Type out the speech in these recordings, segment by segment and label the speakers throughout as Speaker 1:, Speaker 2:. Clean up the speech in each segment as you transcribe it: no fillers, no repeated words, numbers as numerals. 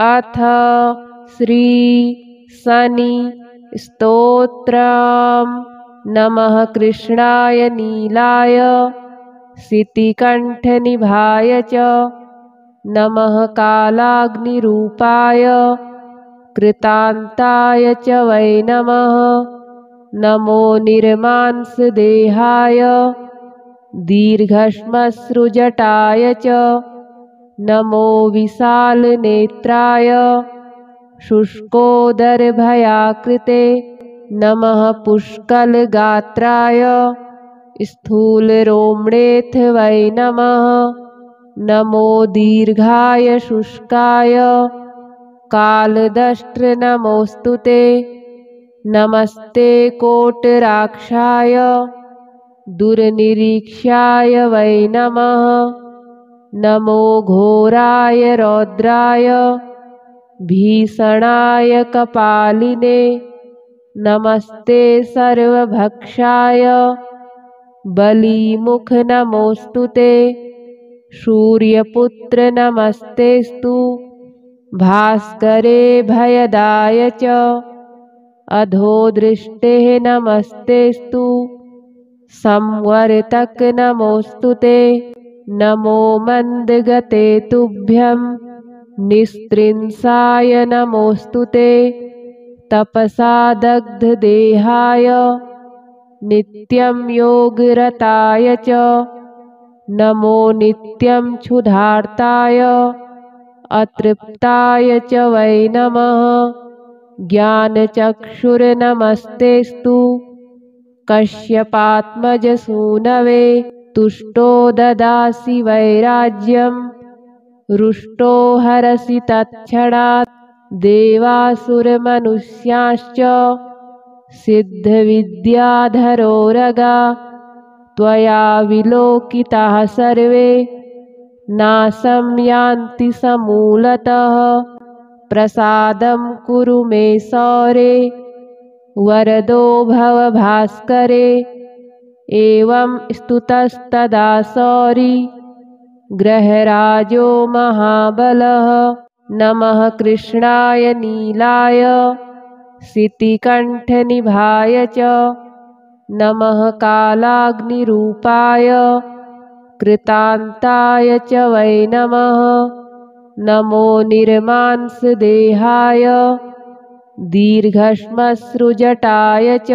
Speaker 1: अथ श्री शनि स्तोत्रम्। नमः कृष्णाय नीलाय सितिकण्ठनिभाय च नमः कालाग्निरूपाय कृतान्ताय च वै नमः। नमो निर्मांसदेहाय दीर्घश्मश्रुजटाय च नमो विशालनेत्राय शुष्कोदरभयाकृते नमः पुष्कलगात्राय स्थूलरोम्णेऽथ वै नमः। नमो दीर्घाय शुष्काय कालदष्ट्र नमोऽस्तु ते। नमस्ते कोटराक्षाय दुर्निरीक्षाय वै नमः। नमो घोराय रौद्राय भीषणाय कपालिने नमस्ते सर्वभक्षाय बलिमुख नमोऽस्तु ते। सूर्यपुत्र नमस्तेस्तु भास्करे भयदाय च अधोदृष्टे नमस्तेस्तु संवर्तक नमोऽस्तु ते। नमो मन्दगते तुभ्यं निस्त्रिंसाय नमोऽस्तु ते। तपसा दग्धदेहाय नित्यं योगरताय च नमो नित्यं क्षुधार्ताय अतृप्ताय च वै नमः। ज्ञानचक्षुर्नमस्तेस्तु कश्यपात्मजसूनवे तुष्टो ददासि वैराज्यं रुष्टो हरसि तत्क्षणात्। देवासुरमनुष्याश्च सिद्धविद्याधरोरगा त्वया विलोकिताः सर्वे नाशं यान्ति समूलतः। प्रसादं कुरु मे सौरे वरदो भव भास्करे। एवं स्तुतस्तदा सौरी ग्रहराजो महाबलः। नमः कृष्णाय नीलाय सितिकण्ठनिभाय च नमः कालाग्निरूपाय कृतान्ताय च वै नमः। नमो निर्मांसदेहाय दीर्घश्मश्रुजटाय च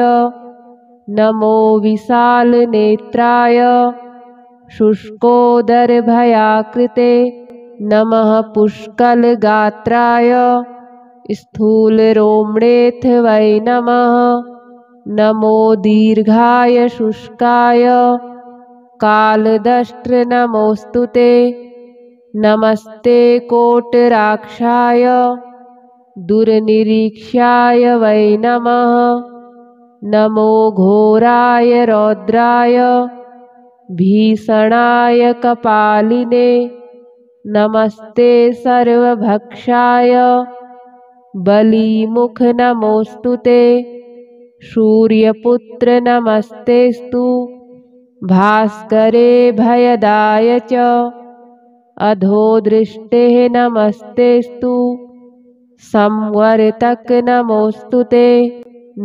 Speaker 1: नमो विशालनेत्राय शुष्कोदरभयाकृते नमः पुष्कलगात्राय स्थूलरोम्णेऽथ वै नमः। नमो दीर्घाय शुष्काय कालदष्ट्र नमोऽस्तु ते। नमस्ते कोटराक्षाय दुर्निरीक्षाय वै नमः। नमो घोराय रौद्राय भीषणाय कपालिने नमस्ते सर्वभक्षाय बलिमुख नमोऽस्तु ते। सूर्यपुत्र नमस्तेस्तु भास्करे भयदाय च अधोदृष्टे नमस्तेस्तु संवर्तक नमोऽस्तु ते।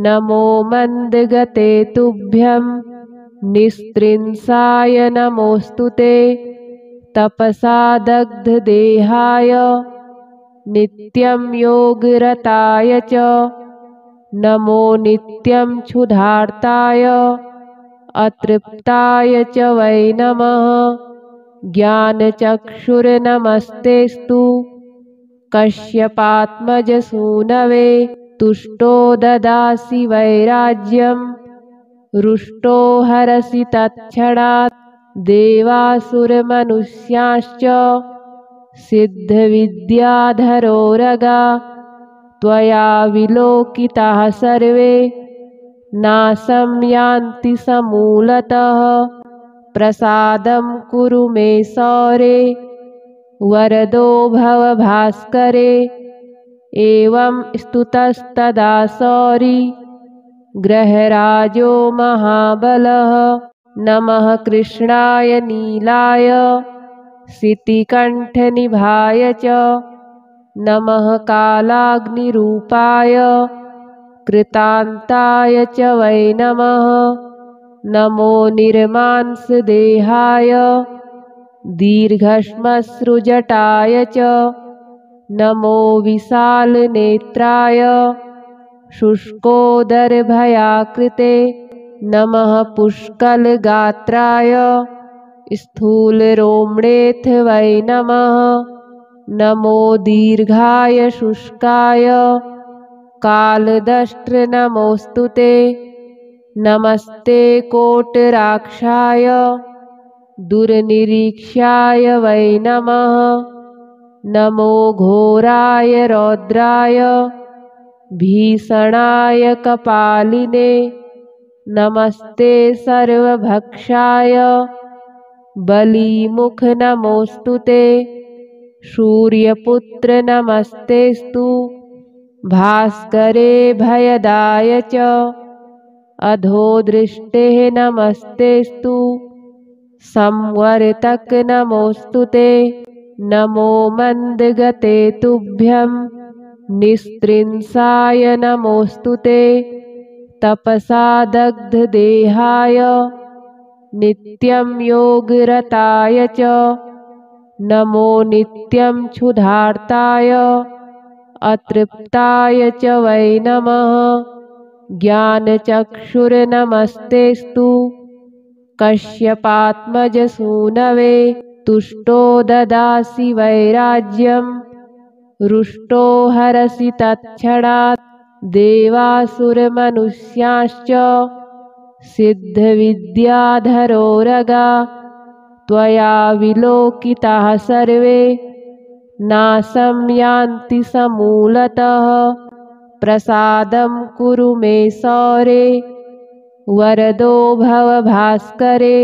Speaker 1: नमो मन्दगते तुभ्यं निस्त्रिंसाय नमोऽस्तु ते। तपसा दग्धदेहाय नित्यं योगरताय च नमो नित्यं क्षुधार्ताय अतृप्ताय च वै नमः। ज्ञानचक्षुर्नमस्तेस्तु कश्यपात्मजसूनवे तुष्टो ददासि वैराज्यं रुष्टो हरसि तत्क्षणात्। देवासुरमनुष्याश्च सिद्धविद्याधरोरगा त्वया विलोकिताः सर्वे नाशं यान्ति समूलतः। प्रसादं कुरु मे सौरे वरदो भव भास्करे। एवं स्तुतस्तदा सौरी ग्रहराजो महाबलः। नमः कृष्णाय नीलाय सितिकण्ठनिभाय च नमः कालाग्निरूपाय कृतान्ताय च वै नमः। नमो निर्मांसदेहाय दीर्घश्मश्रुजटाय च। नमो विशालनेत्राय शुष्कोदरभयाकृते। नमः पुष्कलगात्राय स्थूलरोम्णेऽथ वै नमः। नमो दीर्घाय शुष्काय कालदष्ट्र नमोऽस्तु ते। नमस्ते कोटराक्षाय दुर्निरीक्षाय वै नमः। नमो घोराय रौद्राय भीषणाय कपालिने। नमस्ते सर्वभक्षाय बलिमुख नमोऽस्तु ते। सूर्यपुत्र नमस्तेस्तु भास्करे भयदाय च। अधोदृष्टे नमस्तेस्तु संवर्तक नमोऽस्तु ते। नमो मन्दगते तुभ्यं निस्त्रिंसाय नमोऽस्तु ते। तपसा दग्धदेहाय नित्यं योगरताय च। नमो नित्यं क्षुधार्ताय अतृप्ताय च वै नमः। ज्ञानचक्षुर्नमस्तेस्तु कश्यपात्मजसूनवे। तुष्टो ददासि वैराज्यं रुष्टो हरसि तत्क्षणात्। देवासुरमनुष्याश्च सिद्धविद्याधरोरगा त्वया विलोकिताः सर्वे नाशं यान्ति समूलतः। प्रसादं कुरु मे सौरे वरदो भव भास्करे।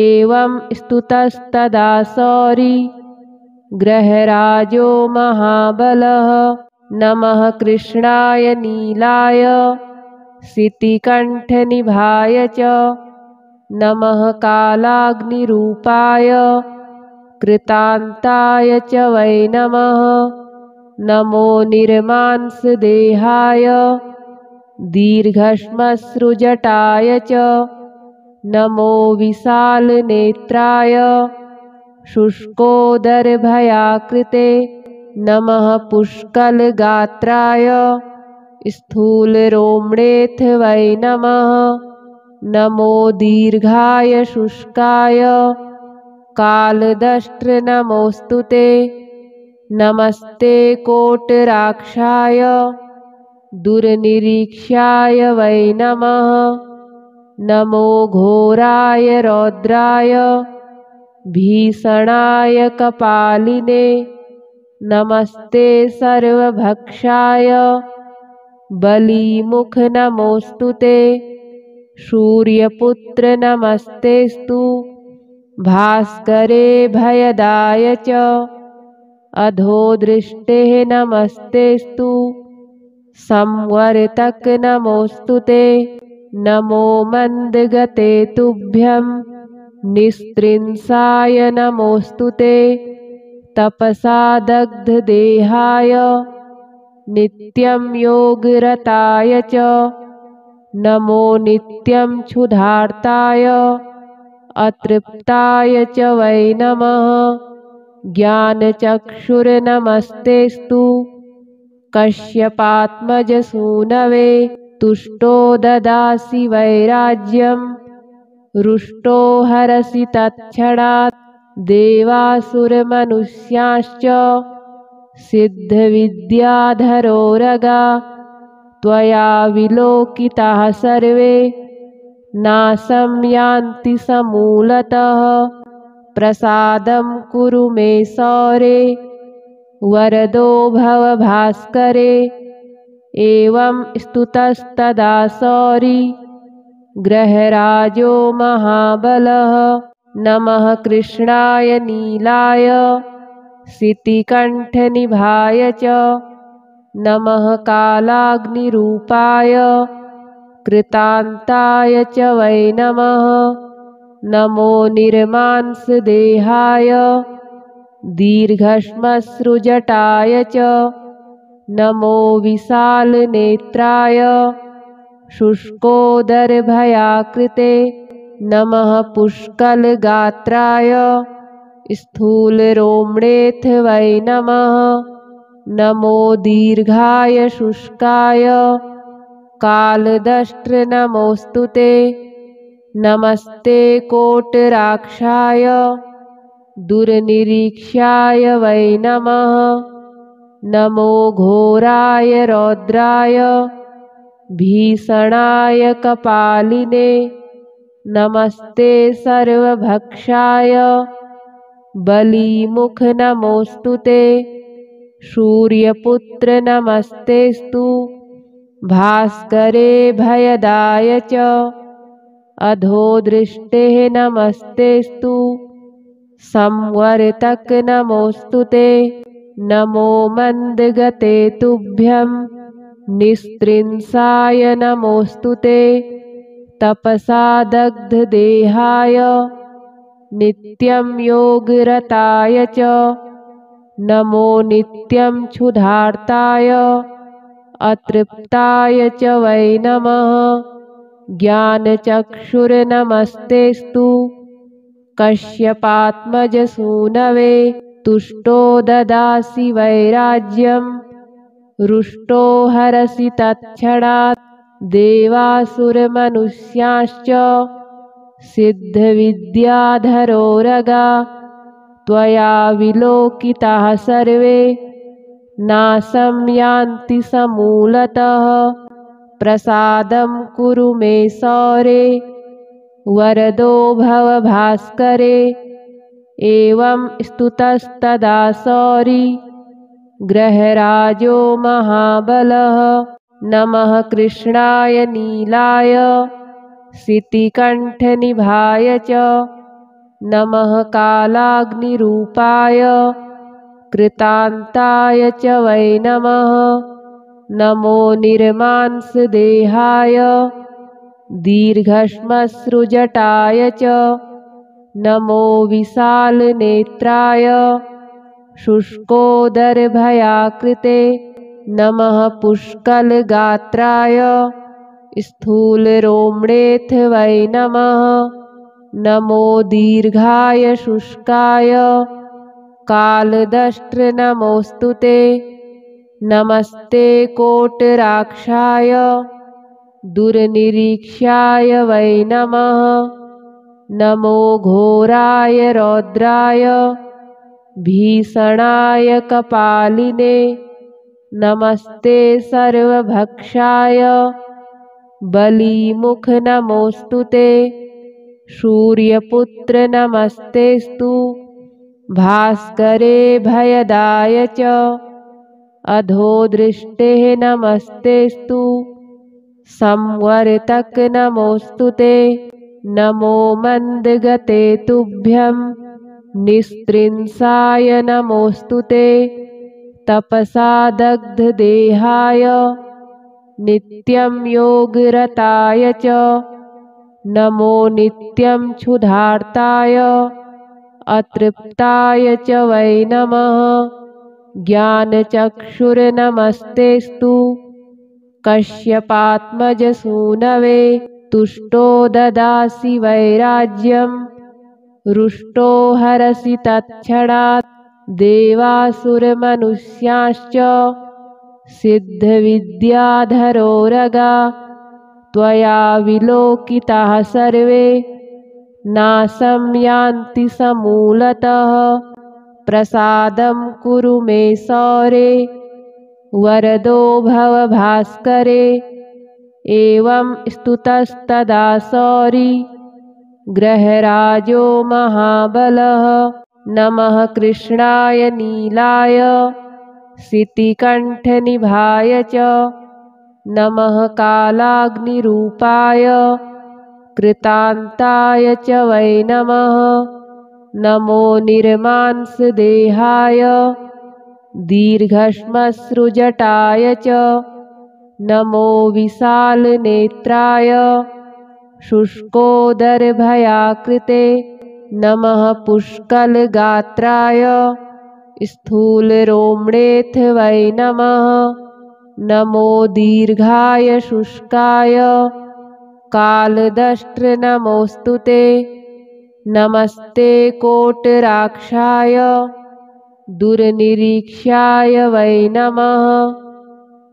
Speaker 1: एवं स्तुतस्तदा सौरी ग्रहराजो महाबलः। नमः कृष्णाय नीलाय सितिकण्ठनिभाय च। नमः कालाग्निरूपाय कृतान्ताय च वै नमः। नमो निर्मांसदेहाय दीर्घश्मश्रुजटाय च। नमो विशालनेत्राय शुष्कोदरभयाकृते। नमः पुष्कलगात्राय स्थूलरोम्णेऽथ वै नमः। नमो दीर्घाय शुष्काय कालदष्ट्र नमोऽस्तु ते। नमस्ते कोटराक्षाय दुर्निरीक्षाय वै नमः। नमो घोराय रौद्राय भीषणाय कपालिने। नमस्ते सर्वभक्षाय बलिमुख नमोऽस्तु ते। सूर्यपुत्र नमस्तेस्तु भास्करे भयदाय च। अधोदृष्टे नमस्तेस्तु संवर्तक नमोऽस्तु ते। नमो मन्दगते तुभ्यं निस्त्रिंसाय नमोऽस्तु ते। तपसा दग्धदेहाय नित्यं योगरताय च। नमो नित्यं क्षुधार्ताय अतृप्ताय च वै नमः। ज्ञानचक्षुर्नमस्तेस्तु कश्यपात्मजसूनवे। तुष्टो ददासि वैराज्यं रुष्टो हरसि तत्क्षणात्। देवासुरमनुष्याश्च सिद्धविद्याधरोरगा त्वया विलोकिताः सर्वे नाशं यान्ति समूलतः। प्रसादं कुरु मे सौरे वरदो भव भास्करे। एवं स्तुतस्तदा सौरी ग्रहराजो महाबलः। नमः कृष्णाय नीलाय सितिकण्ठनिभाय च। नमः कालाग्निरूपाय कृतान्ताय च वै नमः। नमो निर्मांसदेहाय दीर्घश्मश्रुजटाय च नमो विशालनेत्राय शुष्कोदरभयाकृते नमः पुष्कलगात्राय स्थूलरोम्णेऽथ वै नमः नमो दीर्घाय शुष्काय कालदष्ट्र नमोऽस्तु ते नमस्ते कोटराक्षाय दुर्निरीक्ष्याय वै नमः नमो घोराय रौद्राय भीषणाय कपालिने नमस्ते सर्वभक्षाय बलिमुख नमोऽस्तु ते सूर्यपुत्र नमस्तेस्तु भास्करे भयदाय च अधोदृष्टे नमस्तेस्तु संवर्तक नमोऽस्तु ते नमो मन्दगते तुभ्यं निस्त्रिंसाय नमोऽस्तु ते तपसा दग्धदेहाय नित्यं योगरताय च नमो नित्यं क्षुधार्ताय अतृप्ताय च वै नमः ज्ञानचक्षुर्नमस्तेस्तु कश्यपात्मजसूनवे तुष्टो ददासि वैराज्यं रुष्टो हरसि तत्क्षणात् देवासुरमनुष्याश्च सिद्धविद्याधरोरगा त्वया विलोकिताः सर्वे नाशं यान्ति समूलतः प्रसादं कुरु मे सौरे वरदो भव भास्करे एवं स्तुतस्तदा सौरी ग्रहराजो महाबलः नमः कृष्णाय नीलाय सितिकण्ठनिभाय च नमः कालाग्निरूपाय कृतान्ताय च वै नमः नमो निर्मांसदेहाय दीर्घश्मश्रुजटाय च नमो विशालनेत्राय शुष्कोदरभयाकृते नमः पुष्कलगात्राय स्थूलरोम्णेऽथ वै नमः नमो दीर्घाय शुष्काय कालदष्ट्र नमोऽस्तु ते नमस्ते कोटराक्षाय दुर्निरीक्ष्याय वै नमः नमो घोराय रौद्राय भीषणाय कपालिने नमस्ते सर्वभक्षाय बलिमुख नमोऽस्तु ते सूर्यपुत्र नमस्तेस्तु भास्करे भयदाय च अधोदृष्टे नमस्तेस्तु संवर्तक नमोऽस्तु ते नमो मन्दगते तुभ्यं निस्त्रिंसाय नमोऽस्तु ते तपसा दग्धदेहाय नित्यं योगरताय च नमो नित्यं क्षुधार्ताय अतृप्ताय च वै नमः ज्ञानचक्षुर्नमस्तेस्तु कश्यपात्मजसूनवे तुष्टो ददासि वैराज्यं रुष्टो हरसि तत्क्षणात् देवासुरमनुष्याश्च सिद्धविद्याधरोरगा त्वया विलोकिताः सर्वे नाशं यान्ति समूलतः प्रसादं कुरु मे सौरे वरदो भव भास्करे एवं स्तुतस्तदा सौरी ग्रहराजो महाबलः नमः कृष्णाय नीलाय सितिकण्ठनिभाय च नमः कालाग्निरूपाय कृतान्ताय च वै नमः नमो निर्मांसदेहाय दीर्घश्मश्रुजटाय च नमो विशालनेत्राय शुष्कोदरभयाकृते नमः पुष्कलगात्राय स्थूलरोम्णेऽथ वै नमः। नमो दीर्घाय शुष्काय कालदष्ट्र नमोऽस्तु ते। नमस्ते कोटराक्षाय दुर्निरीक्ष्याय वै नमः।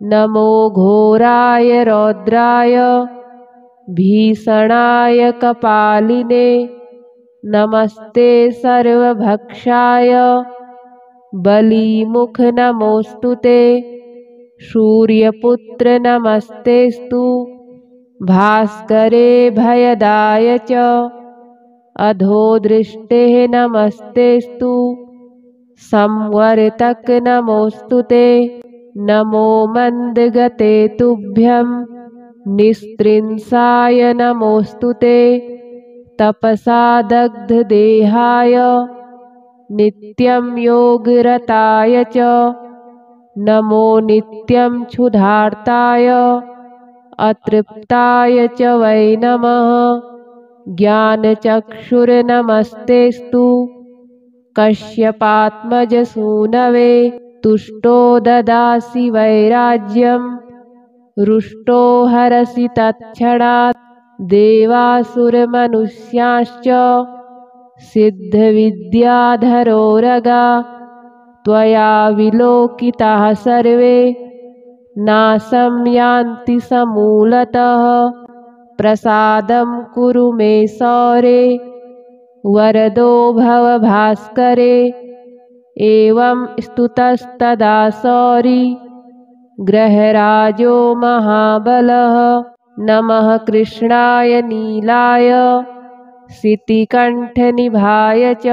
Speaker 1: नमो घोराय रौद्राय भीषणाय कपालिने। नमस्ते सर्वभक्षाय बलिमुख नमोऽस्तु ते। सूर्यपुत्र नमस्तेस्तु भास्करे भयदाय च। अधोदृष्टे नमस्तेस्तु संवर्तक नमोऽस्तु ते। नमो मन्दगते तुभ्यं निस्त्रिंसाय नमोऽस्तु ते। तपसा दग्धदेहाय नित्यं योगरताय च। नमो नित्यं क्षुधार्ताय अतृप्ताय च वै नमः। ज्ञानचक्षुर्नमस्तेस्तु कश्यपात्मजसूनवे। तुष्टो ददासि वैराज्यं रुष्टो हरसि तत्क्षणात्। देवासुरमनुष्याश्च सिद्धविद्याधरोरगा। त्वया विलोकिताः सर्वे नाशं यान्ति समूलतः। प्रसादं कुरु मे सौरे वरदो भव भास्करे। एवं स्तुतस्तदा सौरी ग्रहराजो महाबलः। नमः कृष्णाय नीलाय सितिकण्ठनिभाय च।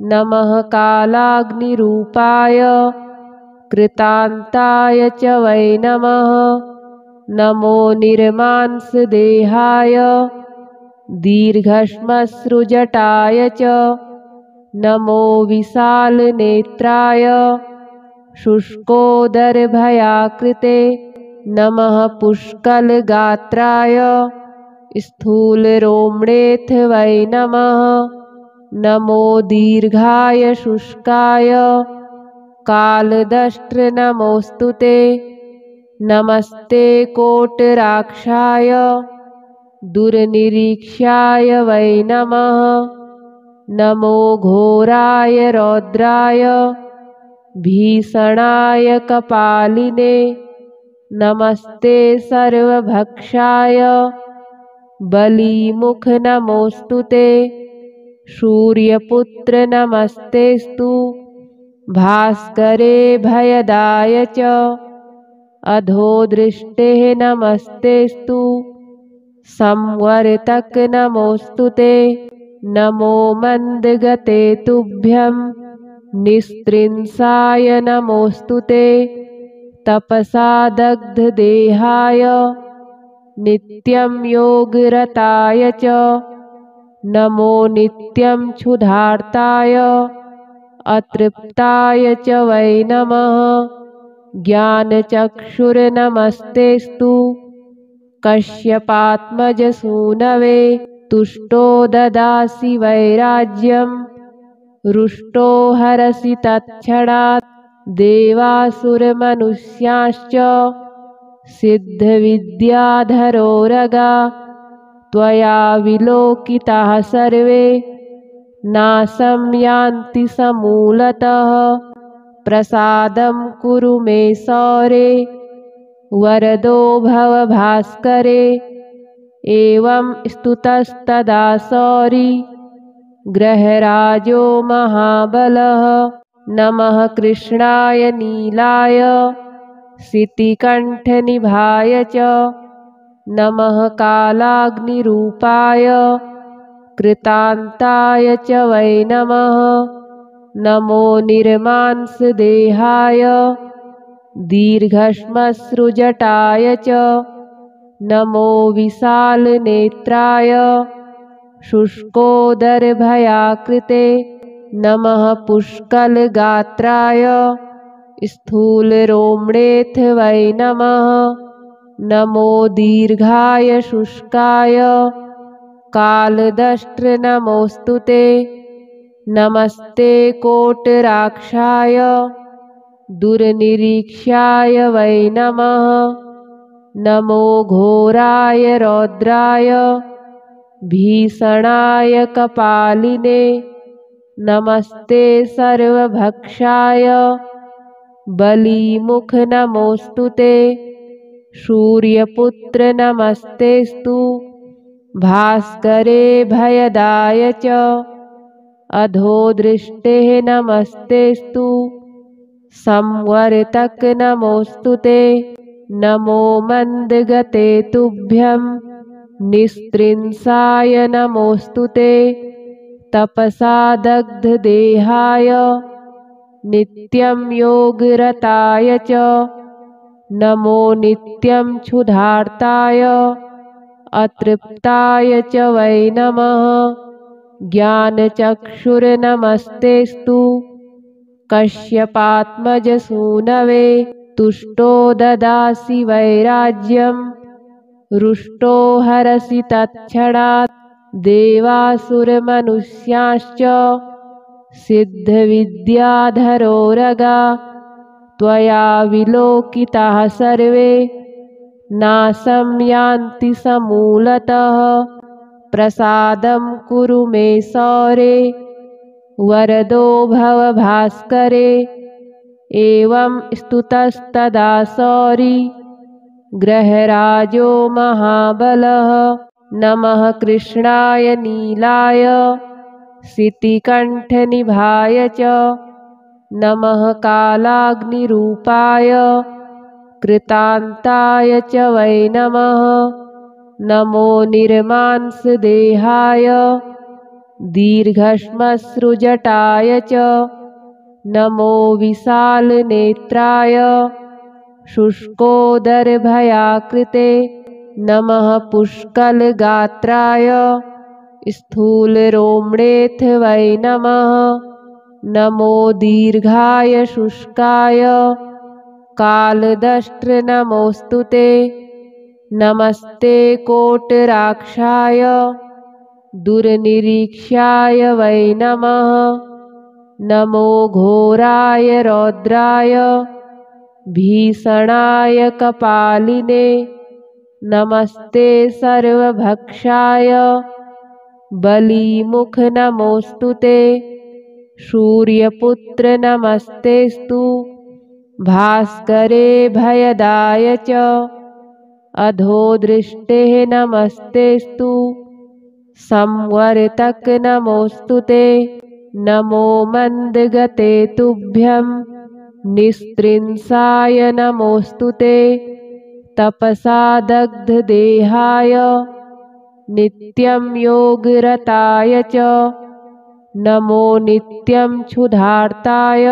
Speaker 1: नमः कालाग्निरूपाय कृतान्ताय च वै नमः। नमो निर्मांसदेहाय दीर्घश्मश्रुजटाय च। नमो विशालनेत्राय शुष्कोदरभयाकृते। नमः पुष्कलगात्राय स्थूलरोम्णेऽथ वै नमः। नमो दीर्घाय शुष्काय कालदष्ट्र नमोऽस्तु ते। नमस्ते कोटराक्षाय दुर्निरीक्ष्याय वै नमः। नमो घोराय रौद्राय भीषणाय कपालिने। नमस्ते सर्वभक्षाय बलिमुख नमोऽस्तु ते। सूर्यपुत्र नमस्तेस्तु भास्करे भयदाय च। अधोदृष्टे नमस्तेस्तु संवर्तक नमोऽस्तु ते। नमो मन्दगते तुभ्यं निस्त्रिंसाय नमोऽस्तु ते। तपसा दग्धदेहाय नित्यं योगरताय च। नमो नित्यं क्षुधार्ताय अतृप्ताय च वै नमः। ज्ञानचक्षुर्नमस्तेस्तु कश्यपात्मजसूनवे। तुष्टो ददासि वैराज्यं रुष्टो हरसि तत्क्षणात्। देवासुरमनुष्याश्च सिद्धविद्याधरोरगा। त्वया विलोकिताः सर्वे नाशं यान्ति समूलतः। प्रसादं कुरु मे सौरे वरदो भव भास्करे। एवं स्तुतस्तदा सौरी ग्रहराजो महाबलः। नमः कृष्णाय नीलाय सितिकण्ठनिभाय च। नमः कालाग्निरूपाय कृतान्ताय च वै नमः। नमो निर्मांसदेहाय दीर्घश्मश्रुजटाय च। नमो विशालनेत्राय शुष्कोदरभयाकृते। नमः पुष्कलगात्राय स्थूलरोम्णेऽथ वै नमः। नमो दीर्घाय शुष्काय कालदष्ट्र नमोऽस्तु ते। नमस्ते कोटराक्षाय दुर्निरीक्षाय वै नमः। नमो घोराय रौद्राय भीषणाय कपालिने। नमस्ते सर्वभक्षाय बलिमुख नमोस्तुते। सूर्यपुत्र नमस्तेस्तु भास्करे भयदाय च। अधोदृष्टे नमस्तेस्तु संवर्तक नमोस्तुते। नमो मन्दगते तुभ्यं निस्त्रिंसाय नमोस्तुते। तपसा दग्धदेहाय नित्यं योगरताय च। नमो नित्यं क्षुधार्ताय अतृप्ताय च वै नमः। ज्ञानचक्षुर्नमस्तेस्तु कश्यपात्मजसूनवे। तुष्टो ददासि वैराज्यं रुष्टो हरसि तत्क्षणात्। देवासुरमनुष्याश्च सिद्धविद्याधरोरगा। त्वया विलोकिताः सर्वे नाशं यान्ति समूलतः। प्रसादं कुरु मे सौरे वरदो भव भास्करे। एवं स्तुतस्तदा सौरी ग्रहराजो महाबलः। नमः कृष्णाय नीलाय सितिकण्ठनिभाय च। नमः कालाग्निरूपाय कृतान्ताय च वै नमः। नमो निर्मांसदेहाय दीर्घश्मश्रुजटाय च। नमो विशालनेत्राय शुष्कोदरभयाकृते। नमः पुष्कलगात्राय स्थूलरोम्णेऽथ वै नमः। नमो दीर्घाय शुष्काय कालदष्ट्र नमोस्तुते। नमस्ते कोटराक्षाय दुर्निरीक्षाय वै नमः। नमो घोराय रौद्राय भीषणाय कपालिने। नमस्ते सर्वभक्षाय बलिमुख नमोस्तुते। सूर्यपुत्र नमस्तेस्तु भास्करे भयदाय च। अधोदृष्टे नमस्तेस्तु संवर्तक नमोस्तुते। नमो मन्दगते तुभ्यं निस्त्रिंसाय नमोस्तुते। तपसा दग्धदेहाय नित्यं योगरताय च। नमो नित्यं क्षुधार्ताय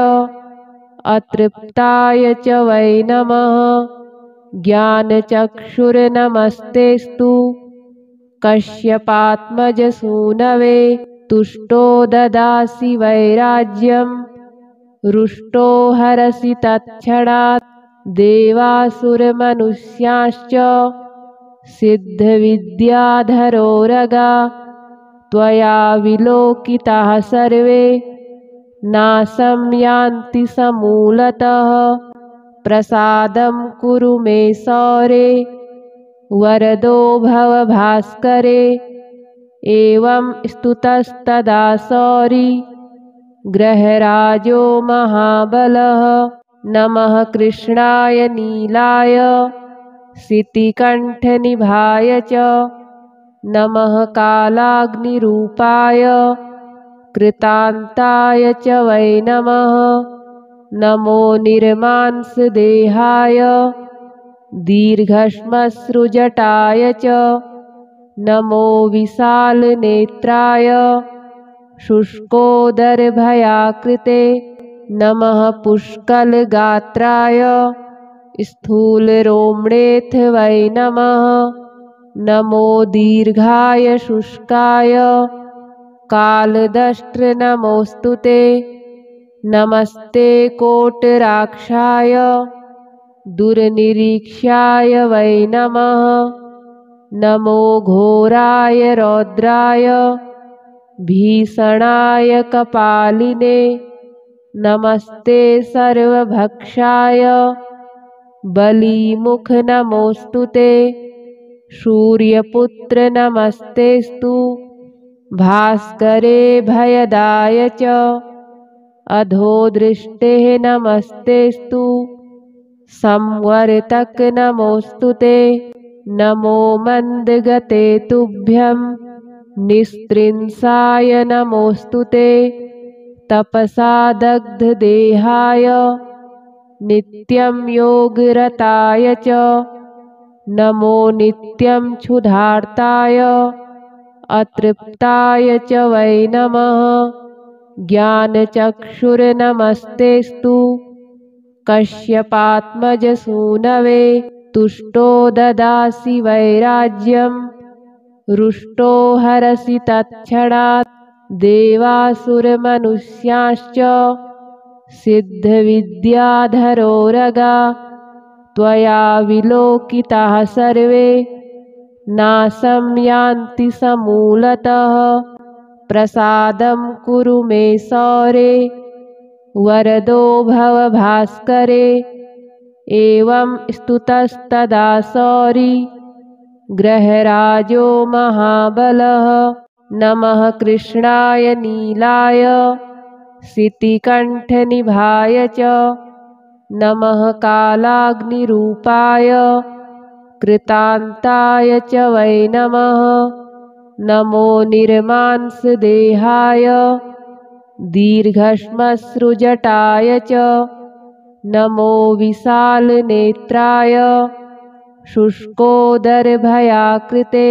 Speaker 1: अतृप्ताय च वै नमः। ज्ञानचक्षुर्नमस्तेस्तु कश्यपात्मजसूनवे। तुष्टो ददासि वैराज्यं रुष्टो हरसि तत्क्षणात्। देवासुरमनुष्याश्च सिद्धविद्याधरोरगा। त्वया विलोकिताः सर्वे नाशं यान्ति समूलतः। प्रसादं कुरु मे सौरे वरदो भव भास्करे। एवं स्तुतस्तदा सौरी ग्रहराजो महाबलः। नमः कृष्णाय नीलाय सितिकण्ठनिभाय च। नमः कालाग्निरूपाय कृतान्ताय च वै नमः। नमो निर्मांसदेहाय दीर्घश्मश्रुजटाय च। नमो विशालनेत्राय शुष्कोदरभयाकृते। नमः पुष्कलगात्राय स्थूलरोम्णेऽथ वै नमः। नमो दीर्घाय शुष्काय कालदष्ट्र नमोस्तुते। नमस्ते कोटराक्षाय दुर्निरीक्षाय वै नमः। नमो घोराय रौद्राय भीषणाय कपालिने नमस्ते सर्वभक्षाय बलिमुख नमोस्तुते सूर्यपुत्र नमस्तेस्तु भास्करे भयदाय च अधोदृष्टे नमस्तेस्तु संवर्तक नमोस्तुते नमो मन्दगते तुभ्यं निस्त्रिंसाय नमोस्तुते तपसा दग्धदेहाय नित्यं योगरताय च नमो नित्यं क्षुधार्ताय अतृप्ताय च वै नमः ज्ञानचक्षुर्नमस्तेस्तु कश्यपात्मजसूनवे तुष्टो ददासि वैराज्यं रुष्टो हरसि तत्क्षणात् देवासुरमनुष्याश्च सिद्धविद्याधरोरगा त्वया विलोकिताः सर्वे नाशं यान्ति समूलतः प्रसादं कुरु मे सौरे वरदो भव भास्करे एवं स्तुतस्तदा सौरी ग्रहराजो महाबलः नमः कृष्णाय नीलाय सितिकण्ठनिभाय च नमः कालाग्निरूपाय कृतान्ताय च वै नमः नमो निर्मांसदेहाय दीर्घश्मश्रुजटाय च नमो विशालनेत्राय शुष्कोदरभयाकृते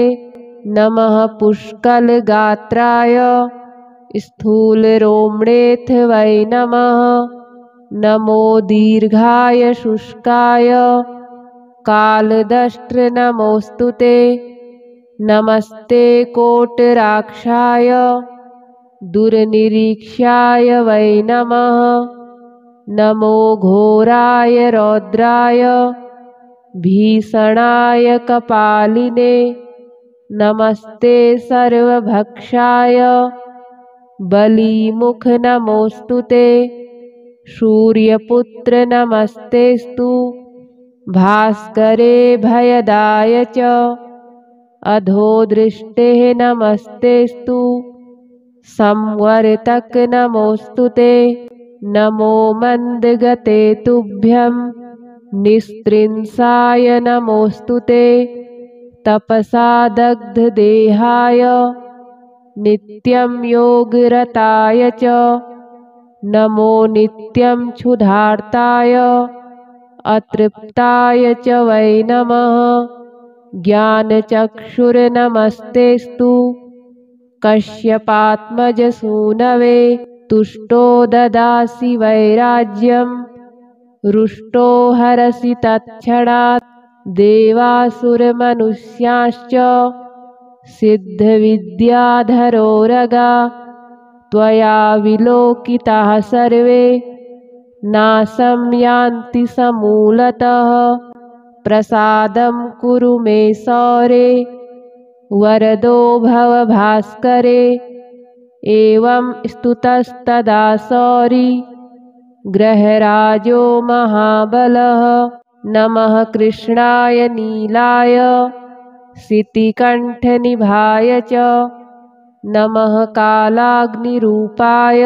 Speaker 1: नमः पुष्कलगात्राय स्थूलरोम्णेऽथ वै नमः नमो दीर्घाय शुष्काय कालदष्ट्र नमोस्तुते नमस्ते कोटराक्षाय दुर्निरीक्षाय वै नमः नमो घोराय रौद्राय भीषणाय कपालिने नमस्ते सर्वभक्षाय बलिमुख नमोस्तुते सूर्यपुत्र नमस्तेस्तु भास्करे भयदाय च अधोदृष्टे नमस्तेस्तु संवर्तक नमोस्तुते नमो मन्दगते तुभ्यं निस्त्रिंसाय नमोस्तुते तपसा दग्धदेहाय नित्यं योगरताय च नमो नित्यं क्षुधार्ताय अतृप्ताय च वै नमः ज्ञानचक्षुर्नमस्तेस्तु कश्यपात्मजसूनवे तुष्टो ददासि वैराज्यं रुष्टो हरसि तत्क्षणात् देवासुरमनुष्याश्च सिद्धविद्याधरोरगा त्वया विलोकिताः सर्वे नाशं यान्ति समूलतः प्रसादं कुरु मे सौरे वरदो भव भास्करे एवं स्तुतस्तदा सौरी ग्रहराजो महाबलः नमः कृष्णाय नीलाय सितिकण्ठनिभाय च नमः कालाग्निरूपाय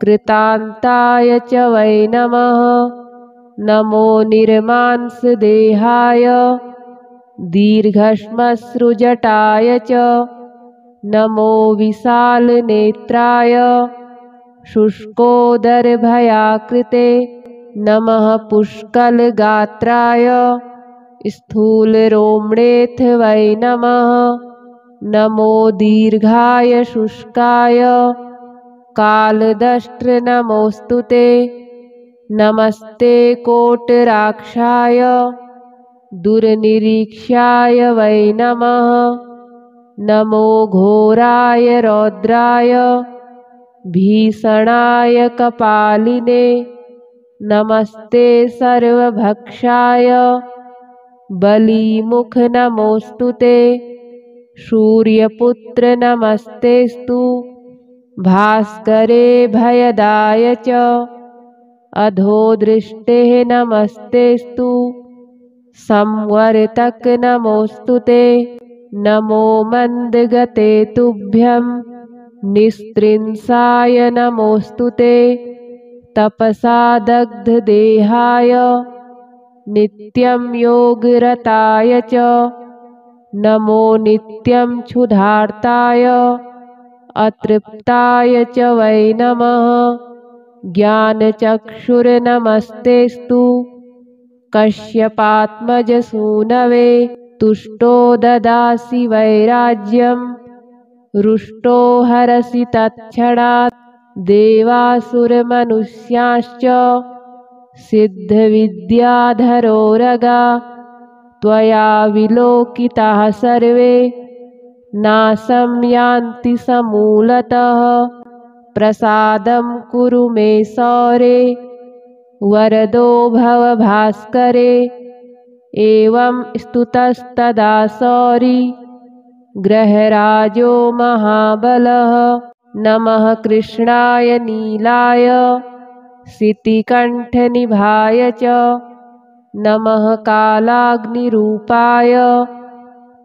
Speaker 1: कृतान्ताय च वै नमः नमो निर्मांसदेहाय दीर्घश्मश्रुजटाय च नमो विशालनेत्राय शुष्कोदरभयाकृते नमः पुष्कलगात्राय स्थूलरोम्णेऽथ वै नमः नमो दीर्घाय शुष्काय कालदष्ट्र नमोस्तुते नमस्ते कोटराक्षाय दुर्निरीक्षाय वै नमः नमो घोराय रौद्राय भीषणाय कपालिने नमस्ते सर्वभक्षाय बलिमुख नमोस्तुते सूर्यपुत्र नमस्तेस्तु भास्करे भयदाय च अधोदृष्टे नमस्तेस्तु संवर्तक नमोस्तुते नमो मन्दगते तुभ्यं निस्त्रिंसाय नमोस्तुते तपसा दग्धदेहाय नित्यं योगरताय च नमो नित्यं क्षुधार्ताय अतृप्ताय च वै नमः ज्ञानचक्षुर्नमस्तेस्तु कश्यपात्मजसूनवे तुष्टो ददासि वैराज्यं रुष्टो हरसि तत्क्षणात् देवासुरमनुष्याश्च सिद्धविद्याधरोरगा त्वया विलोकिताः सर्वे नाशं यान्ति समूलतः प्रसादं कुरु मे सौरे वरदो भव भास्करे एवं स्तुतस्तदा सौरी ग्रहराजो महाबलः नमः कृष्णाय नीलाय सितिकण्ठनिभाय च नमः कालाग्निरूपाय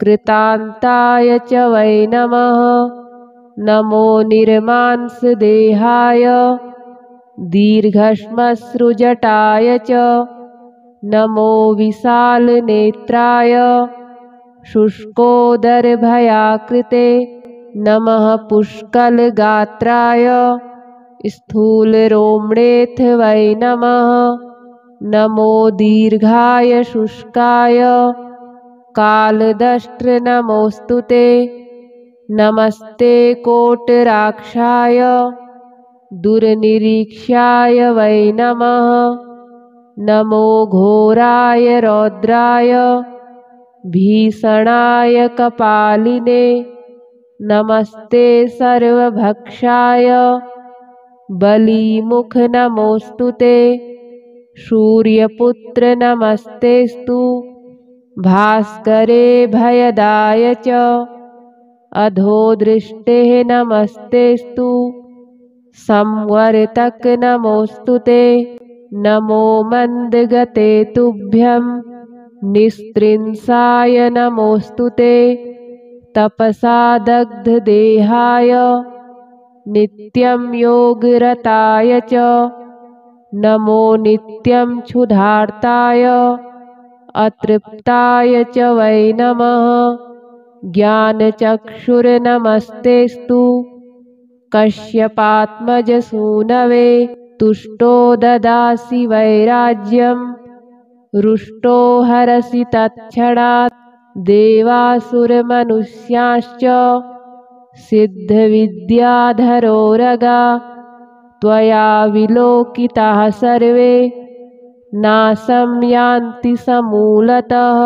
Speaker 1: कृतान्ताय च वै नमः नमो निर्मांसदेहाय दीर्घश्मश्रुजटाय च नमो विशालनेत्राय शुष्कोदरभयाकृते नमः पुष्कलगात्राय स्थूलरोम्णेऽथ वै नमः नमो दीर्घाय शुष्काय कालदष्ट्र नमोस्तुते नमस्ते कोटराक्षाय दुर्निरीक्ष्याय वै नमः नमो घोराय रौद्राय भीषणाय कपालिने नमस्ते सर्वभक्षाय बलीमुख नमोस्तुते सूर्यपुत्र नमस्तेस्तु भास्करे भयदाय च अधोदृष्टे नमस्तेस्तु संवर्तक नमोस्तुते नमो मन्दगते तुभ्यं निस्त्रिंसाय नमोस्तुते तपसा दग्धदेहाय नित्यं योगरताय च नमो नित्यं क्षुधार्ताय अतृप्ताय च वै नमः ज्ञानचक्षुर्नमस्तेस्तु कश्यपात्मजसूनवे तुष्टो ददासि वैराज्यं रुष्टो हरसि तत्क्षणात् देवासुरमनुष्याश्च सिद्धविद्याधरोरगा त्वया विलोकिताः सर्वे नाशं यान्ति समूलतः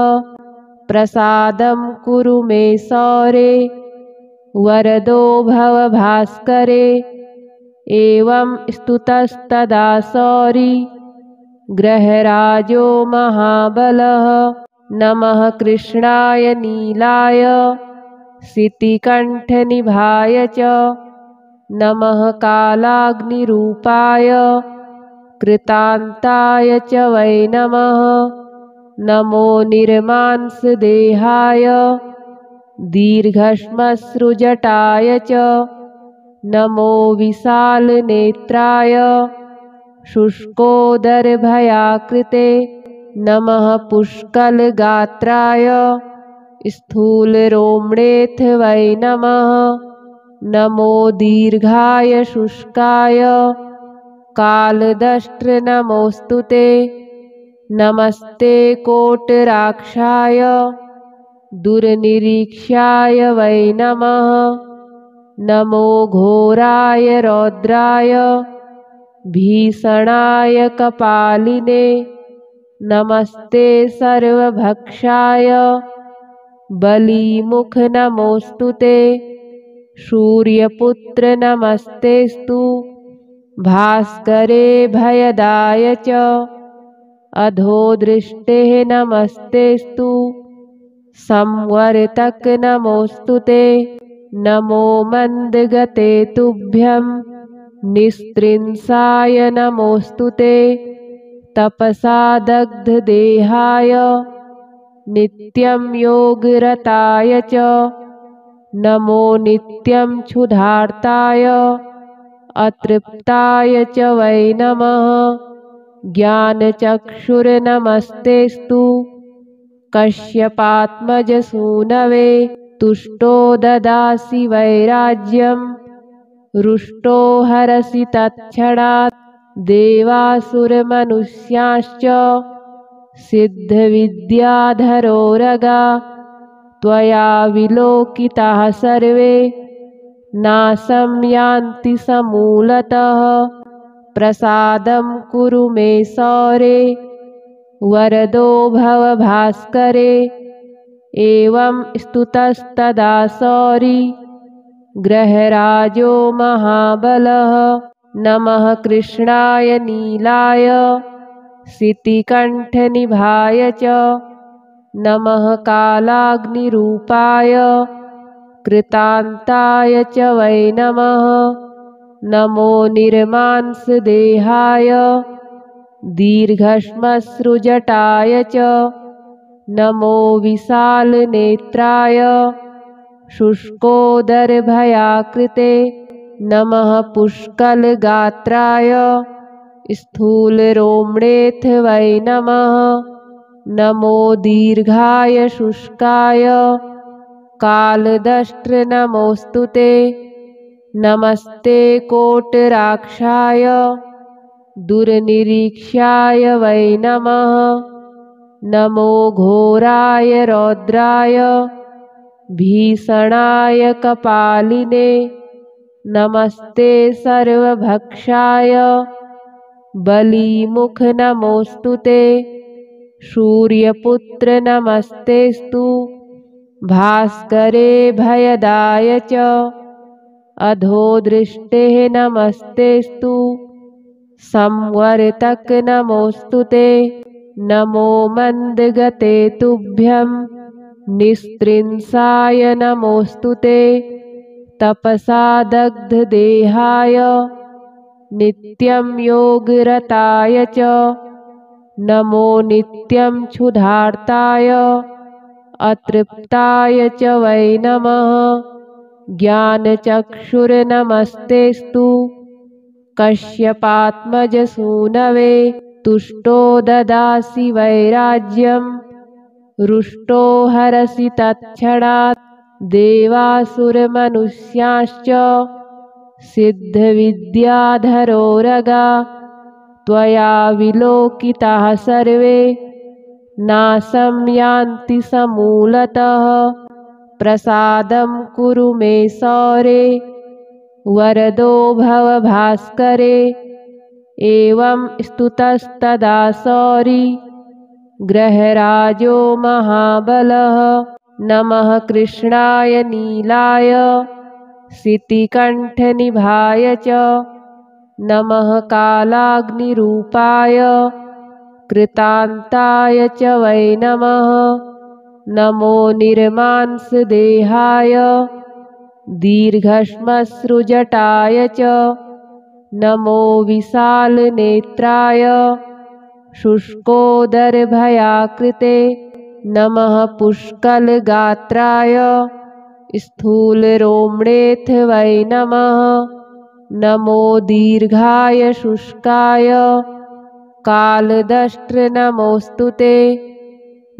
Speaker 1: प्रसादं कुरु मे सौरे वरदो भव भास्करे एवं स्तुतस्तदा सौरी ग्रहराजो महाबलः नमः कृष्णाय नीलाय सितिकण्ठनिभाय च नमः कालाग्निरूपाय कृतान्ताय च वै नमः नमो निर्मांसदेहाय दीर्घश्मश्रुजटाय च नमो विशालनेत्राय शुष्कोदरभयाकृते नमः पुष्कलगात्राय स्थूलरोम्णेऽथ वै नमः नमो दीर्घाय शुष्काय कालदष्ट्र नमोस्तुते नमस्ते कोटराक्षाय दुर्निरीक्ष्याय वै नमः नमो घोराय रौद्राय भीषणाय कपालिने नमस्ते सर्वभक्षाय बलीमुख नमोस्तुते सूर्यपुत्र नमस्तेस्तु भास्करे भयदाय च अधोदृष्टे नमस्तेस्तु संवर्तक नमोऽस्तु ते। नमो मन्दगते तुभ्यं निस्त्रिंसाय नमोऽस्तु ते। तपसा दग्धदेहाय नित्यं योगरताय च नमो नित्यं क्षुधार्ताय अतृप्ताय च वै नमः। ज्ञानचक्षुर्नमस्तेस्तु कश्यपात्मजसूनवे। तुष्टो ददासि वैराज्यं रुष्टो हरसि तत्क्षणात्। देवासुरमनुष्याश्च सिद्धविद्याधरोरगा त्वया विलोकिताः सर्वे नाशं यान्ति समूलतः। प्रसादं कुरु मे सौरे वरदो भव भास्करे। एवं स्तुतस्तदा सौरी ग्रहराजो महाबलः। नमः कृष्णाय नीलाय सितिकण्ठनिभाय च नमः कालाग्निरूपाय कृतान्ताय च वै नमः। नमो निर्मांसदेहाय दीर्घश्मश्रुजटाय च नमो विशालनेत्राय शुष्कोदरभयाकृते। नमः पुष्कलगात्राय स्थूलरोम्णेऽथ वै नमः। नमो दीर्घाय शुष्काय कालदष्ट्र नमोऽस्तु ते। नमस्ते कोटराक्षाय दुर्निरीक्षाय वै नमः। नमो घोराय रौद्राय भीषणाय कपालिने। नमस्ते सर्वभक्षाय बलीमुख नमोऽस्तु ते। सूर्यपुत्र नमस्तेस्तु भास्करे भयदाय च अधोदृष्टे नमस्तेस्तु संवर्तक नमोऽस्तु ते। नमो मन्दगते तुभ्यं निस्त्रिंसाय नमोऽस्तु ते। तपसा दग्धदेहाय नित्यं योगरताय च नमो नित्यं क्षुधार्ताय अतृप्ताय च वै नमः। ज्ञानचक्षुर्नमस्तेस्तु कश्यपात्मजसूनवे। तुष्टो ददासि वैराज्यं रुष्टो हरसि तत्क्षणात्। देवासुरमनुष्याश्च सिद्धविद्याधरोरगा त्वया विलोकिताः सर्वे नाशं यान्ति समूलतः। प्रसादं कुरु मे सौरे वरदो भव भास्करे। एवं स्तुतस्तदा सौरी ग्रहराजो महाबलः। नमः कृष्णाय नीलाय सितिकण्ठनिभाय च नमः कालाग्निरूपाय कृतान्ताय च वै नमः। नमो निर्मांसदेहाय दीर्घश्मश्रुजटाय च नमो विशालनेत्राय शुष्कोदरभयाकृते। नमः पुष्कलगात्राय स्थूलरोम्णेऽथ वै नमः। नमो दीर्घाय शुष्काय कालदष्ट्र नमोऽस्तु ते।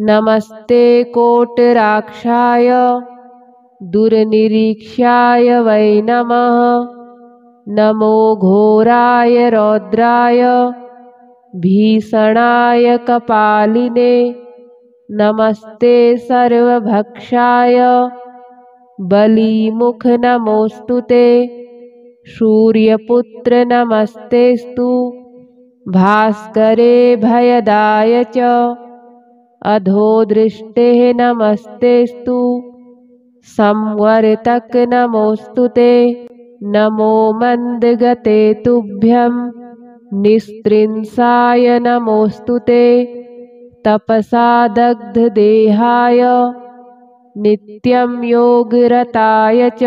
Speaker 1: नमस्ते कोटराक्षाय दुर्निरीक्षाय वै नमः। नमो घोराय रौद्राय भीषणाय कपालिने। नमस्ते सर्वभक्षाय बलीमुख नमोऽस्तु ते। सूर्यपुत्र नमस्तेस्तु भास्करे भयदाय च अधोदृष्टे नमस्तेस्तु संवर्तक नमोऽस्तु ते। नमो मन्दगते तुभ्यं निस्त्रिंसाय नमोऽस्तु ते। तपसा दग्धदेहाय नित्यं योगरताय च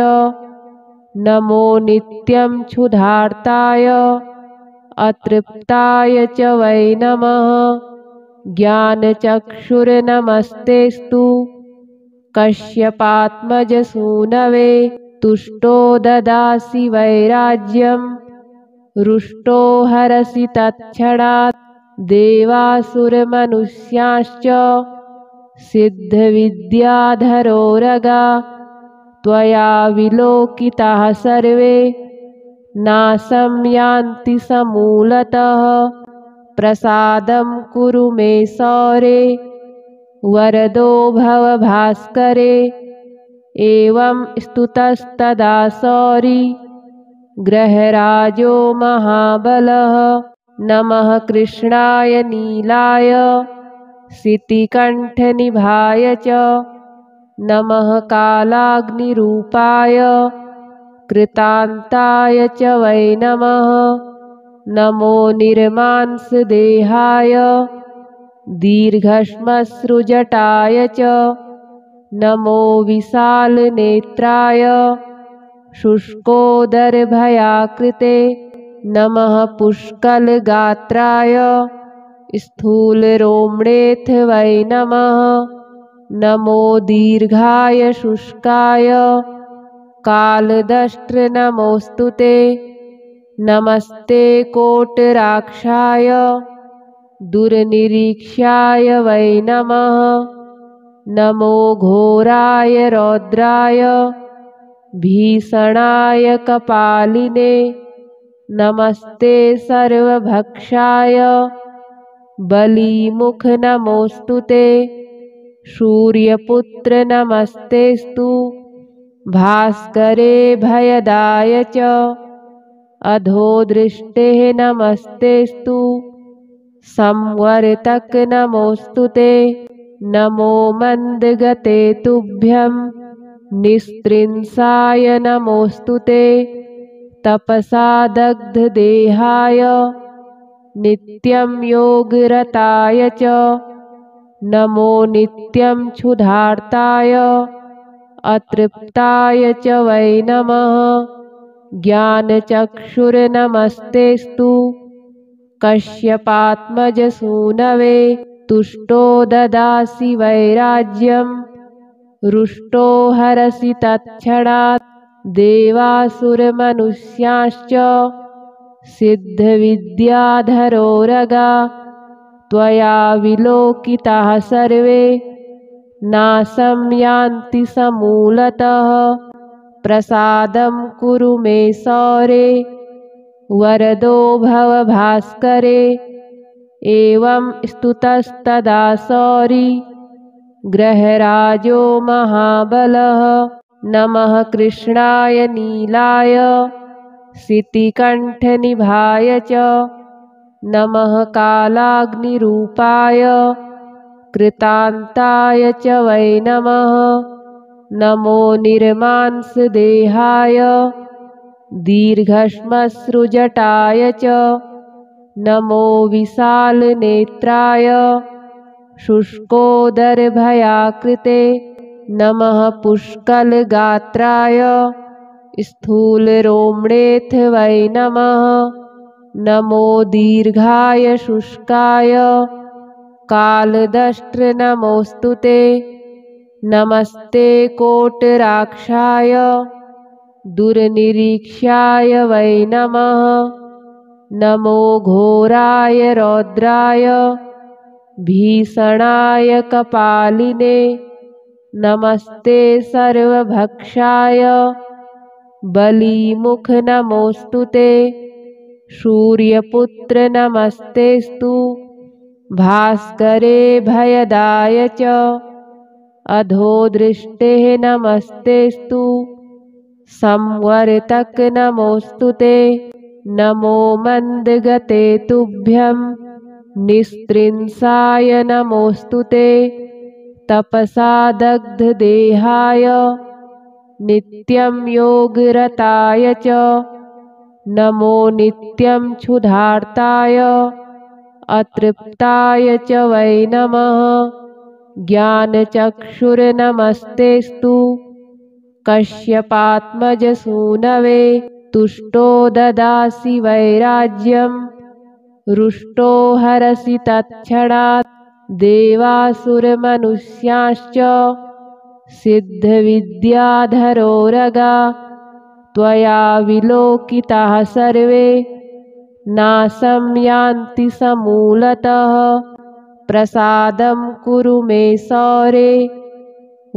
Speaker 1: नमो नित्यं क्षुधार्ताय अतृप्ताय च वै नमः। ज्ञानचक्षुर्नमस्तेस्तु कश्यपात्मजसूनवे तुष्टो ददासि वैराज्यं रुष्टो हरसि तत्क्षणात्। देवासुरमनुष्याश्च सिद्धविद्याधरोरगा त्वया विलोकिताः सर्वे नाशं यान्ति समूलतः। प्रसादं कुरु मे सौरे वरदो भव भास्करे। एवं स्तुतस्तदा सौरी ग्रहराजो महाबलः। नमः कृष्णाय नीलाय सितिकण्ठनिभाय च नमः कालाग्निरूपाय कृतान्ताय च वै नमः। नमो निर्मांसदेहाय दीर्घश्मश्रुजटाय च नमो विशालनेत्राय शुष्कोदरभयाकृते। नमः पुष्कलगात्राय स्थूलरोम्णेऽथ वै नमः। नमो दीर्घाय शुष्काय कालदष्ट्र नमोऽस्तु ते। नमस्ते कोटराक्षाय दुर्निरीक्षाय वै नमः। नमो घोराय रौद्राय भीषणाय कपालिने। नमस्ते सर्वभक्षाय बलीमुख नमोऽस्तु ते। सूर्यपुत्र नमस्तेस्तु भास्करे भयदाय च अधोदृष्टे नमस्तेस्तु संवर्तक नमोऽस्तु ते। नमो मन्दगते तुभ्यं निस्त्रिंसाय नमोऽस्तु ते। तपसा दग्धदेहाय नित्यं योगरताय च नमो नित्यं क्षुधार्ताय अतृप्ताय च वै नमः। ज्ञानचक्षुर्नमस्तेस्तु कश्यपात्मजसूनवे तुष्टो ददासि वैराज्यं रुष्टो हरसि तत्क्षणात्। देवासुरमनुष्याश्च सिद्धविद्याधरोरगा त्वया विलोकिताः सर्वे नाशं यान्ति समूलतः। प्रसादं कुरु मे सौरे वरदो भव भास्करे। एवं स्तुतस्तदा सौरी ग्रहराजो महाबलः। नमः कृष्णाय नीलाय सितिकण्ठनिभाय च नमः कालाग्निरूपाय कृतान्ताय च वै नमः। नमो निर्मांसदेहाय दीर्घश्मश्रुजटाय च नमो विशालनेत्राय शुष्कोदरभयाकृते। नमः पुष्कलगात्राय स्थूलरोम्णेऽथ वै नमः। नमो दीर्घाय शुष्काय कालदष्ट्र नमोऽस्तु ते। नमस्ते कोटराक्षाय दुर्निरीक्षाय वै नमः। नमो घोराय रौद्राय भीषणाय कपालिने। नमस्ते सर्वभक्षाय बलीमुख नमोऽस्तु ते। सूर्यपुत्र नमस्तेस्तु भास्करे भयदाय च अधोदृष्टे नमस्तेस्तु संवर्तक नमोऽस्तु ते। नमो मन्दगते तुभ्यं निस्त्रिंसाय नमोऽस्तु ते। तपसा दग्धदेहाय नित्यं योगरताय च नमो नित्यं क्षुधार्ताय अतृप्ताय च वै नमः। ज्ञानचक्षुर्नमस्तेऽस्तु कश्यपात्मजसूनवे तुष्टो ददासि वैराज्यं रुष्टो हरसि तत्क्षणात् देवासुरमनुष्याश्च सिद्धविद्याधरोरगा त्वया विलोकिताः सर्वे नाशं यान्ति समूलतः प्रसादं कुरु मे सौरे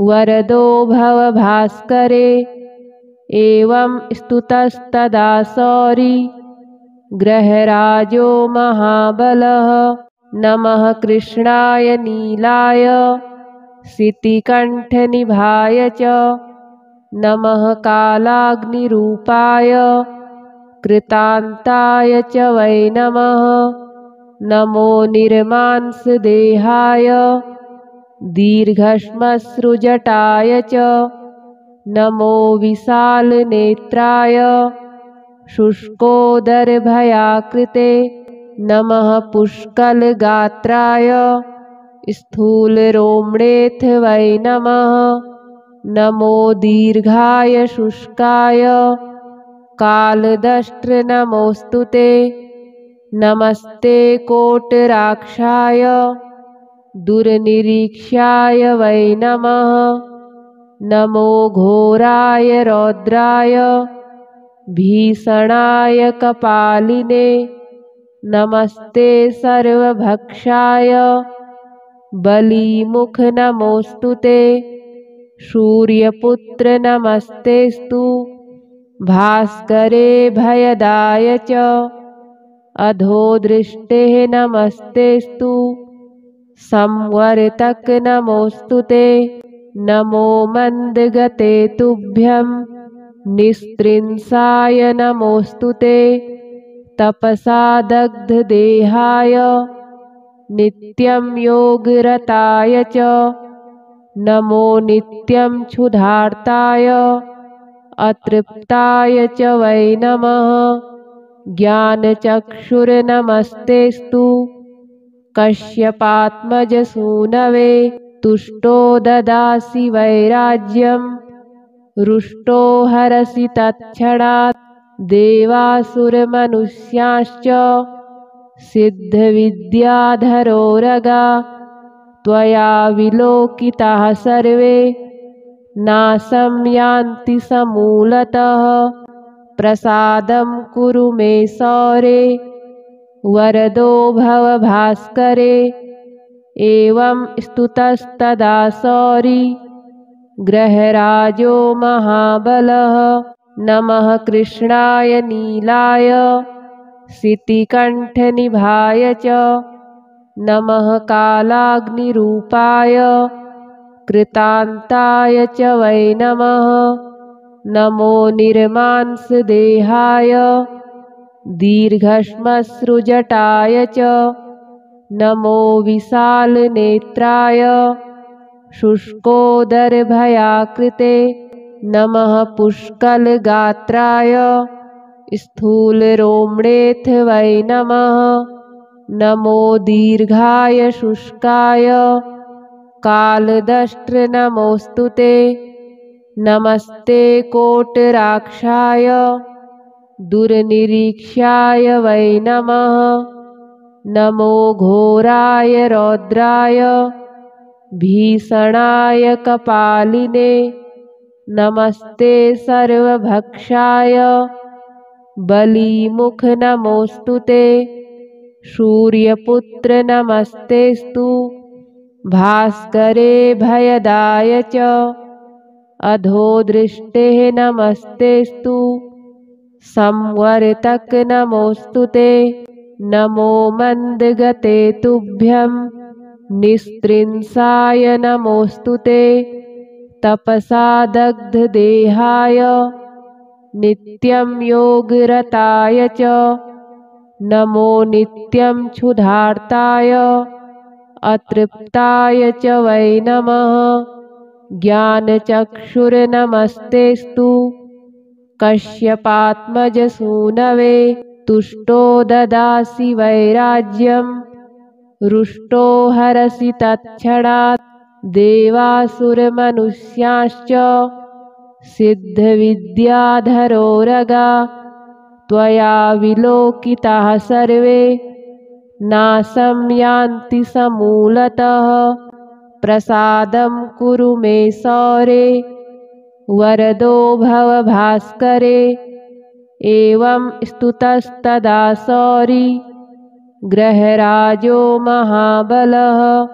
Speaker 1: वरदो भव भास्करे। एवं स्तुतस्तदा सौरी ग्रहराजो महाबलः। नमः कृष्णाय नीलाय सितिकण्ठनिभाय च नमः कालाग्निरूपाय कृतान्ताय च वै नमः। नमो निर्मांसदेहाय दीर्घश्मश्रुजटाय च नमो विशालनेत्राय शुष्कोदरभयाकृते नमः पुष्कलगात्राय स्थूलरोम्णेऽथ वै नमः। नमो दीर्घाय शुष्काय कालदष्ट्र नमोऽस्तु ते। नमस्ते कोटराक्षाय दुर्निरीक्षाय वै नमः। नमो घोराय रौद्राय भीषणाय कपालिने नमस्ते सर्वभक्षाय बलीमुख नमोऽस्तु ते। सूर्यपुत्र नमस्तेऽस्तु भास्करे भयदाय च अधोदृष्टे नमस्तेऽस्तु संवर्तक नमोऽस्तु ते। नमो मन्दगते तुभ्यं निस्त्रिंसाय नमोऽस्तु ते। तपसा दग्धदेहाय नित्यं योगरताय च नमो नित्यं क्षुधार्ताय अतृप्ताय च वै नमः। ज्ञानचक्षुर्नमस्तेऽस्तु कश्यपात्मजसूनवे तुष्टो ददासि वैराज्यं रुष्टो हरसि तत्क्षणात् देवासुरमनुष्याश्च सिद्धविद्याधरोरगा त्वया विलोकिताः सर्वे नाशं यान्ति समूलतः प्रसादं कुरु मे सौरे वरदो भव भास्करे। एवं स्तुतस्तदा सौरी ग्रहराजो महाबलः। नमः कृष्णाय नीलाय सितिकण्ठनिभाय च नमः कालाग्निरूपाय कृतान्ताय च वै नमः। नमो निर्मांसदेहाय दीर्घश्मश्रुजटाय च नमो विशालनेत्राय शुष्कोदरभयाकृते नमः पुष्कलगात्राय स्थूलरोम्णेऽथ वै नमः। नमो दीर्घाय शुष्काय कालदष्ट्र नमोऽस्तु ते। नमस्ते कोटराक्षाय दुर्निरीक्षाय वै नमः। नमो घोराय रौद्राय भीषणाय कपालिने नमस्ते सर्वभक्षाय बलीमुख नमोऽस्तु ते। सूर्यपुत्र नमस्तेऽस्तु भास्करे भयदाय च अधोदृष्टे नमस्तेऽस्तु संवर्तक नमोऽस्तु ते। नमो मन्दगते तुभ्यं निस्त्रिंसाय नमोऽस्तु ते। तपसा दग्धदेहाय नित्यं योगरताय च नमो नित्यं क्षुधार्ताय अतृप्ताय च वै नमः। ज्ञानचक्षुर्नमस्तेऽस्तु कश्यपात्मजसूनवे तुष्टो ददासि वैराज्यं रुष्टो हरसि तत्क्षणात् देवासुरमनुष्याश्च सिद्धविद्याधरोरगा त्वया विलोकिताः सर्वे नाशं यान्ति समूलतः प्रसादं कुरु मे सौरे वरदो भव भास्करे। एवं स्तुतस्तदा सौरी ग्रहराजो महाबलः